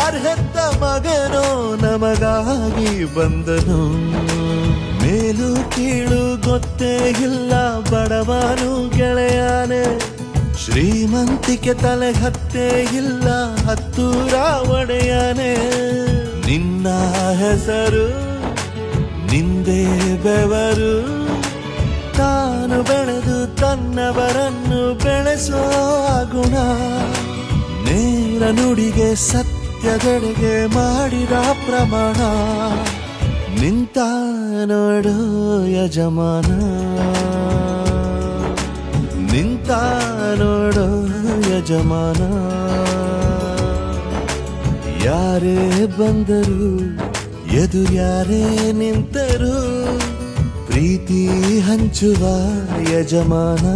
ಯಾರ್ ಹೆತ್ತ ಮಗನೋ ನಮಗಾಗಿ ಬಂದನು. ಮೇಲು ಕೀಳು ಗೊತ್ತೇ ಇಲ್ಲ ಬಡವನು ಗೆಳೆಯಾನೆ, ಶ್ರೀಮಂತಿಕೆ ತಲೆ ಹತ್ತೇ ಇಲ್ಲ ಹತ್ತೂರ ಒಡೆಯಾನೆ. ನಿನ್ನ ಹೆಸರು ನಿಂದೇ ಬೆವರು, ತಾನು ಬೆಳೆದು ತನ್ನವರನ್ನು ಬೆಳೆಸೋ ಗುಣ. ನೇರ ನುಡಿಗೆ ಸತ್ಯದೆಡೆಗೆ ಮಾಡಿದ ಪ್ರಮಾಣ. ನಿಂತ ನೋಡು ಯಜಮಾನ, ನಿಂತ ನೋಡು ಯಜಮಾನ. ಯಾರೇ ಬಂದರು ಎದುರ್ಯಾರೇ ನಿಂತರು, ಪ್ರೀತಿ ಹಂಚುವ ಯಜಮಾನ.